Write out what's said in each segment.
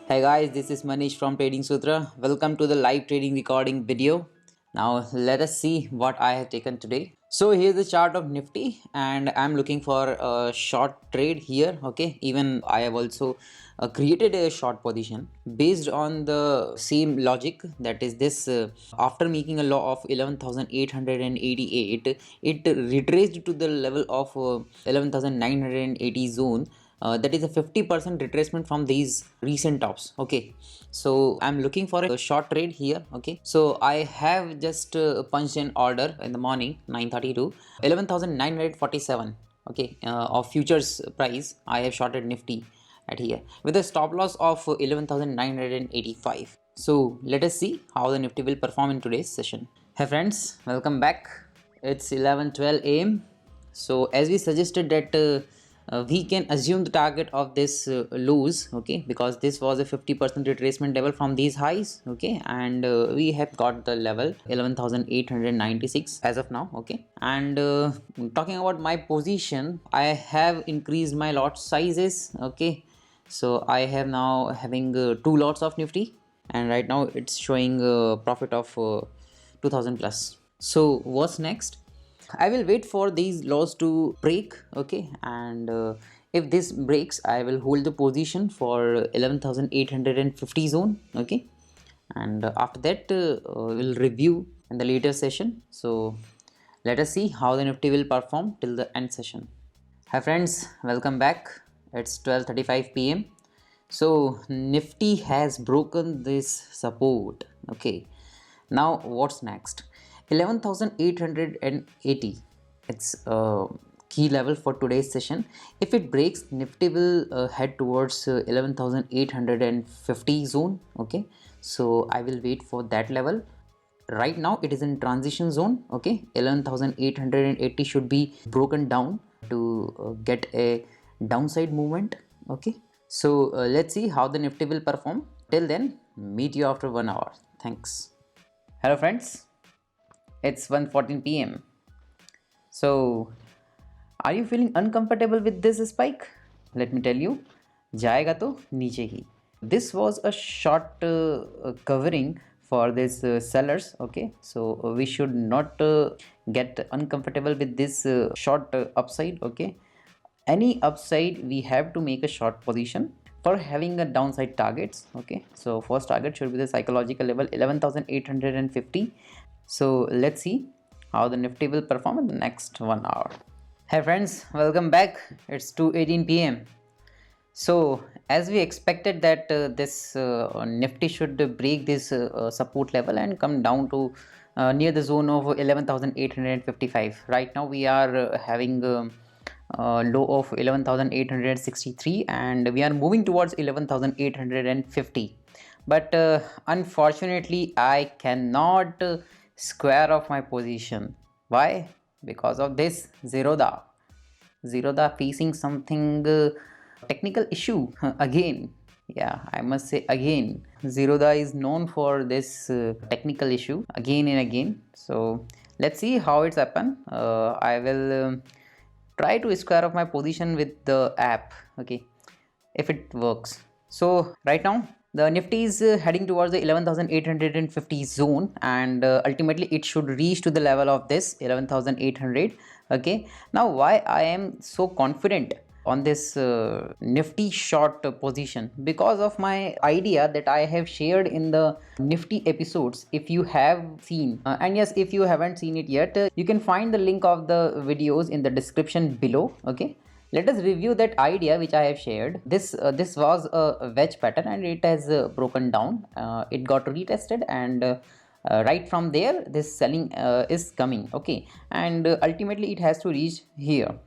Hey guys, this is Manish from TradingSutra. Welcome to the live trading recording video. Now let us see what I have taken today. So here's the chart of Nifty and I'm looking for a short trade here. Okay, even I have also created a short position based on the same logic, that is this after making a low of 11,888, it retraced to the level of 11,980 zone. That is a 50% retracement from these recent tops. Okay, so I'm looking for a short trade here. Okay, so I have just punched an order in the morning 9:30 to 11,947. Okay, of futures price I have shorted Nifty at here with a stop loss of 11,985. So let us see how the Nifty will perform in today's session. Hey friends, welcome back. It's 11:12 a.m. So as we suggested that we can assume the target of this lows, okay, because this was a 50% retracement level from these highs, okay, and we have got the level 11,896 as of now, okay. And talking about my position, I have increased my lot sizes, okay. So I have now having two lots of Nifty, and right now it's showing a profit of 2000 plus. So what's next? I will wait for these lows to break, okay, and if this breaks I will hold the position for 11,850 zone, okay, and after that we'll review in the later session. So let us see how the Nifty will perform till the end session. Hi friends, welcome back. It's 12:35 p.m. So Nifty has broken this support, okay. Now what's next? 11,880, it's a key level for today's session. If it breaks, Nifty will head towards 11,850 zone, okay. So I will wait for that level. Right now it is in transition zone, okay. 11,880 should be broken down to get a downside movement, okay. So let's see how the Nifty will perform. Till then, meet you after 1 hour. Thanks. Hello friends, it's 1:14 p.m. So are you feeling uncomfortable with this spike? Let me tell you, जाएगा तो नीचे ही. This was a short covering for this sellers, okay. So we should not get uncomfortable with this short upside, okay. Any upside we have to make a short position for having a downside targets, okay. So first target should be the psychological level 11,850. So let's see how the Nifty will perform in the next 1 hour. Hey friends, welcome back. It's 2:18 p.m. So as we expected that this Nifty should break this support level and come down to near the zone of 11,855. Right now we are having low of 11,863 and we are moving towards 11,850. But unfortunately I cannot square off my position. Why? Because of this Zerodha facing something technical issue again. Yeah, I must say again, Zerodha is known for this technical issue again and again. So let's see how it's happen. I will try to square off my position with the app, okay, if it works. So right now the Nifty is heading towards the 11,850 zone and ultimately it should reach to the level of this 11,800, okay. Now why I am so confident on this Nifty short position? Because of my idea that I have shared in the Nifty episodes. If you have seen and yes, if you haven't seen it yet, you can find the link of the videos in the description below, okay. Let us review that idea which I have shared. This was a wedge pattern and it has broken down. It got retested and right from there this selling is coming, okay, and ultimately it has to reach here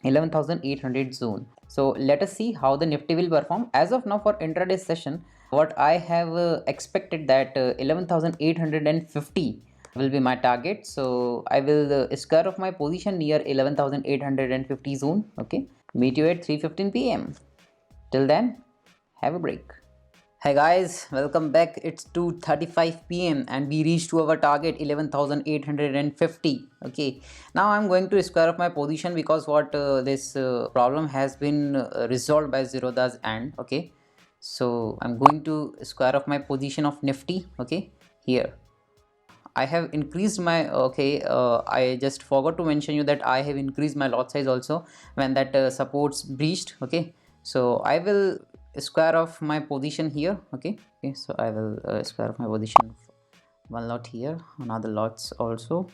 11,800 zone. So let us see how the Nifty will perform. As of now for intraday session, what I have expected that 11,850 will be my target. So I will square off my position near 11,850 zone, okay. Meet you at 3:15 p.m. Till then, have a break. Hey guys, welcome back. It's 2:35 p.m. and we reached to our target 11,850. Okay, now I'm going to square up my position because what this problem has been resolved by Zerodha's end. Okay, So I'm going to square off my position of Nifty. Okay, here I have increased my, okay, I just forgot to mention you that I have increased my lot size also when that supports breached. Okay, so I will square off my position here. Okay, so I will square off my position, one lot here, another lots also.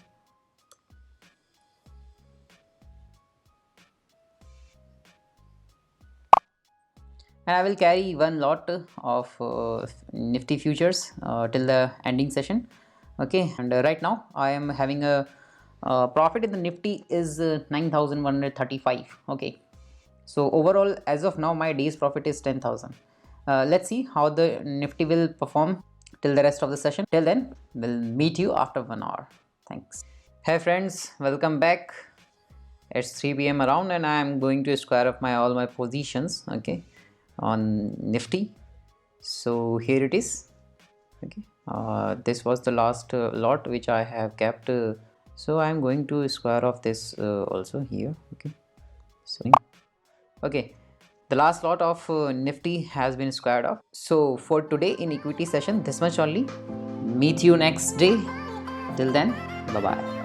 And I will carry one lot of Nifty futures till the ending session. Okay, and right now I am having a profit in the Nifty is 9,135. Okay, so overall as of now my day's profit is 10,000. Let's see how the Nifty will perform till the rest of the session. Till then, we'll meet you after 1 hour. Thanks. Hey friends, welcome back. It's 3 p.m. around and I'm going to square up my all my positions, okay, on Nifty. So here it is. Okay, this was the last lot which I have kept, so I'm going to square off this also here. Okay, so okay, the last lot of Nifty has been squared off. So for today in equity session, this much only. Meet you next day. Till then, bye bye.